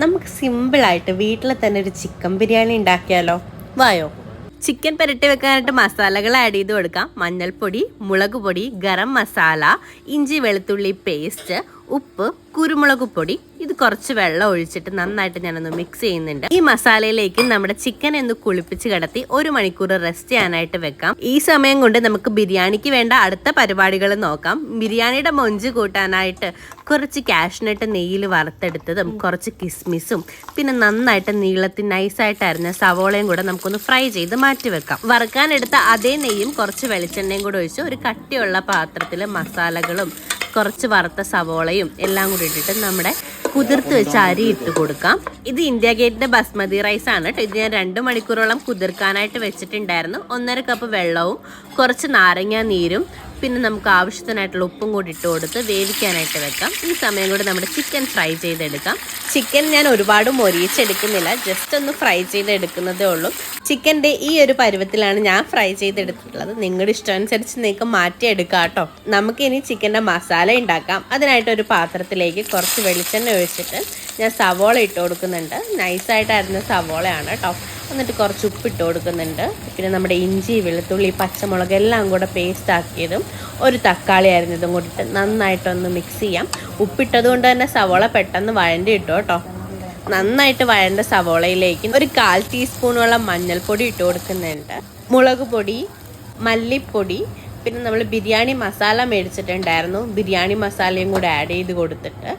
നമുക്ക് സിമ്പിളായിട്ട് വീട്ടിൽ തന്നെ ഒരു ചിക്കൻ ബിരിയാണി ഉണ്ടാക്കിയാലോ? വായോ. ചിക്കൻ പുരട്ടി വെക്കാനായിട്ട് മസാലകൾ ആഡ് ചെയ്ത് കൊടുക്കാം. മഞ്ഞൾപ്പൊടി, മുളക് പൊടി, ഗരം മസാല, ഇഞ്ചി വെളുത്തുള്ളി പേസ്റ്റ്, ഉപ്പ്, കുരുമുളക് പൊടി. ഇത് കുറച്ച് വെള്ളം ഒഴിച്ചിട്ട് നന്നായിട്ട് ഞാനൊന്ന് മിക്സ് ചെയ്യുന്നുണ്ട്. ഈ മസാലയിലേക്ക് നമ്മുടെ ചിക്കൻ ഒന്ന് കുളിപ്പിച്ച് കിടത്തി 1 മണിക്കൂർ റെസ്റ്റ് ചെയ്യാനായിട്ട് വെക്കാം. ഈ സമയം കൊണ്ട് നമുക്ക് ബിരിയാണിക്ക് വേണ്ട അടുത്ത പരിപാടികൾ നോക്കാം. ബിരിയാണിയുടെ മൊഞ്ച് കൂട്ടാനായിട്ട് കുറച്ച് കാഷ്നട്ട് നെയ്യിൽ വറുത്തെടുത്തതും കുറച്ച് കിസ്മിസും പിന്നെ നന്നായിട്ട് നീളത്തിൽ നൈസായിട്ട് അരിഞ്ഞ സവോളയും കൂടെ നമുക്കൊന്ന് ഫ്രൈ ചെയ്ത് മാറ്റി വെക്കാം. വറുക്കാനെടുത്ത അതേ നെയ്യും കുറച്ച് വെളിച്ചെണ്ണയും കൂടെ ഒഴിച്ച് ഒരു കട്ടിയുള്ള പാത്രത്തിൽ മസാലകളും കുറച്ച് വറുത്ത സവോളയും എല്ലാം കൂടി ഇട്ടിട്ട് നമ്മുടെ കുതിർത്ത് വെച്ച അരി ഇട്ട് കൊടുക്കാം. ഇത് ഇന്ത്യ ഗേറ്റിന്റെ ബസ്മതി റൈസ് ആണ് കേട്ടോ. ഇത് ഞാൻ 2 മണിക്കൂറോളം കുതിർക്കാനായിട്ട് വെച്ചിട്ടുണ്ടായിരുന്നു. 1.5 കപ്പ് വെള്ളവും കുറച്ച് നാരങ്ങ നീരും പിന്നെ നമുക്ക് ആവശ്യത്തിനായിട്ടുള്ള ഉപ്പും കൂടി ഇട്ട് കൊടുത്ത് വേവിക്കാനായിട്ട് വെക്കാം. ഈ സമയം കൂടി നമ്മുടെ ചിക്കൻ ഫ്രൈ ചെയ്തെടുക്കാം. ചിക്കൻ ഞാൻ ഒരുപാട് മൊരിയിച്ചെടുക്കുന്നില്ല, ജസ്റ്റ് ഒന്ന് ഫ്രൈ ചെയ്തെടുക്കുന്നതേ ഉള്ളൂ. ചിക്കൻ്റെ ഈ ഒരു പരുവത്തിലാണ് ഞാൻ ഫ്രൈ ചെയ്തെടുത്തിട്ടുള്ളത്. നിങ്ങളുടെ ഇഷ്ടമനുസരിച്ച് നിങ്ങൾക്ക് മാറ്റിയെടുക്കാം കേട്ടോ. നമുക്കിനി ചിക്കൻ്റെ മസാല ഉണ്ടാക്കാം. അതിനായിട്ട് ഒരു പാത്രത്തിലേക്ക് കുറച്ച് വെളിച്ചെണ്ണ ഒഴിച്ചിട്ട് ഞാൻ സവോള ഇട്ട് കൊടുക്കുന്നുണ്ട്. നൈസായിട്ട് അരിഞ്ഞ സവോളയാണ് കേട്ടോ. എന്നിട്ട് കുറച്ച് ഉപ്പിട്ട് കൊടുക്കുന്നുണ്ട്. പിന്നെ നമ്മുടെ ഇഞ്ചി വെളുത്തുള്ളി പച്ചമുളക് എല്ലാം കൂടെ പേസ്റ്റ് ആക്കിയതും ഒരു തക്കാളി അരിഞ്ഞതും കൂടിയിട്ട് നന്നായിട്ടൊന്ന് മിക്സ് ചെയ്യാം. ഉപ്പിട്ടത് കൊണ്ട് തന്നെ സവോള പെട്ടെന്ന് വഴണ്ടി ഇട്ടു കേട്ടോ. നന്നായിട്ട് വഴണ്ട സവോളയിലേക്ക് ഒരു 1/4 ടീസ്പൂണോളം മഞ്ഞൾപ്പൊടി ഇട്ട് കൊടുക്കുന്നുണ്ട്. മുളക് പൊടി, മല്ലിപ്പൊടി, പിന്നെ നമ്മൾ ബിരിയാണി മസാല മേടിച്ചിട്ടുണ്ടായിരുന്നു. ബിരിയാണി മസാലയും കൂടെ ആഡ് ചെയ്ത് കൊടുത്തിട്ട്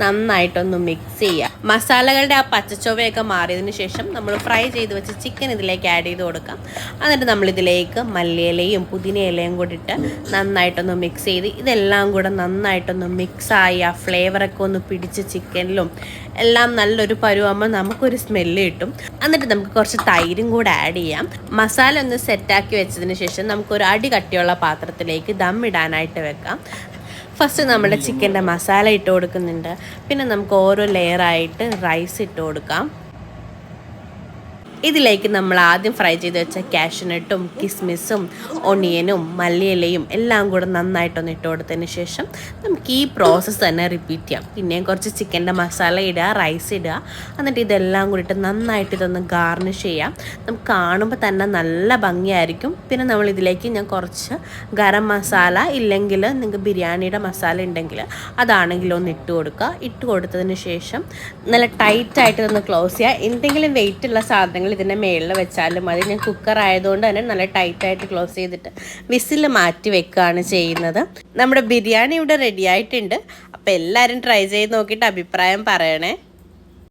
നന്നായിട്ടൊന്ന് മിക്സ് ചെയ്യുക. മസാലകളുടെ ആ പച്ചച്ചൊവയൊക്കെ മാറിയതിന് ശേഷം നമ്മൾ ഫ്രൈ ചെയ്ത് വെച്ച് ചിക്കൻ ഇതിലേക്ക് ആഡ് ചെയ്ത് കൊടുക്കാം. എന്നിട്ട് നമ്മളിതിലേക്ക് മല്ലിയിലയും പുതിന ഇലയും കൂടി ഇട്ട് നന്നായിട്ടൊന്ന് മിക്സ് ചെയ്ത് ഇതെല്ലാം കൂടെ നന്നായിട്ടൊന്ന് മിക്സായി ആ ഫ്ലേവറൊക്കെ ഒന്ന് പിടിച്ച് ചിക്കനിലും എല്ലാം നല്ലൊരു പരുവാകുമ്പോൾ നമുക്കൊരു സ്മെല്ല് കിട്ടും. എന്നിട്ട് നമുക്ക് കുറച്ച് തൈരും കൂടെ ആഡ് ചെയ്യാം. മസാല ഒന്ന് സെറ്റാക്കി വെച്ചതിന് ശേഷം നമുക്കൊരു അടി കട്ടിയുള്ള പാത്രത്തിലേക്ക് ദം ഇടാനായിട്ട് വെക്കാം. ഫസ്റ്റ് നമ്മുടെ ചിക്കൻ്റെ മസാല ഇട്ട് കൊടുക്കുന്നുണ്ട്. പിന്നെ നമുക്ക് ഓരോ ലെയറായിട്ട് റൈസ് ഇട്ട് കൊടുക്കാം. ഇതിലേക്ക് നമ്മൾ ആദ്യം ഫ്രൈ ചെയ്ത് വെച്ച കാഷ്നട്ടും കിസ്മിസും ഒണിയനും മല്ലിയിലയും എല്ലാം കൂടെ നന്നായിട്ടൊന്ന് ഇട്ട് കൊടുത്തതിന് ശേഷം നമുക്ക് ഈ പ്രോസസ്സ് തന്നെ റിപ്പീറ്റ് ചെയ്യാം. പിന്നെയും കുറച്ച് ചിക്കൻ്റെ മസാല ഇടുക, റൈസ് ഇടുക, എന്നിട്ട് ഇതെല്ലാം കൂടിയിട്ട് നന്നായിട്ട് ഇതൊന്ന് ഗാർണിഷ് ചെയ്യാം. നമുക്ക് കാണുമ്പോൾ തന്നെ നല്ല ഭംഗിയായിരിക്കും. പിന്നെ നമ്മൾ ഇതിലേക്ക് ഞാൻ കുറച്ച് ഗരം മസാല ഇല്ലെങ്കിൽ നിങ്ങൾക്ക് ബിരിയാണിയുടെ മസാല ഉണ്ടെങ്കിൽ അതാണെങ്കിലും ഒന്ന് ഇട്ട് കൊടുക്കുക. ഇട്ട് കൊടുത്തതിന് ശേഷം നല്ല ടൈറ്റായിട്ട് ഇതൊന്ന് ക്ലോസ് ചെയ്യുക. എന്തെങ്കിലും വെയിറ്റുള്ള സാധനങ്ങൾ ഇതിൻ്റെ മേളിൽ വെച്ചാലും മതി. ഞാൻ കുക്കർ ആയതുകൊണ്ട് തന്നെ നല്ല ടൈറ്റായിട്ട് ക്ലോസ് ചെയ്തിട്ട് വിസിൽ മാറ്റി വെക്കുകയാണ് ചെയ്യുന്നത്. നമ്മുടെ ബിരിയാണി ഇവിടെ റെഡി ആയിട്ടുണ്ട്. അപ്പോൾ എല്ലാവരും ട്രൈ ചെയ്ത് നോക്കിയിട്ട് അഭിപ്രായം പറയണേ.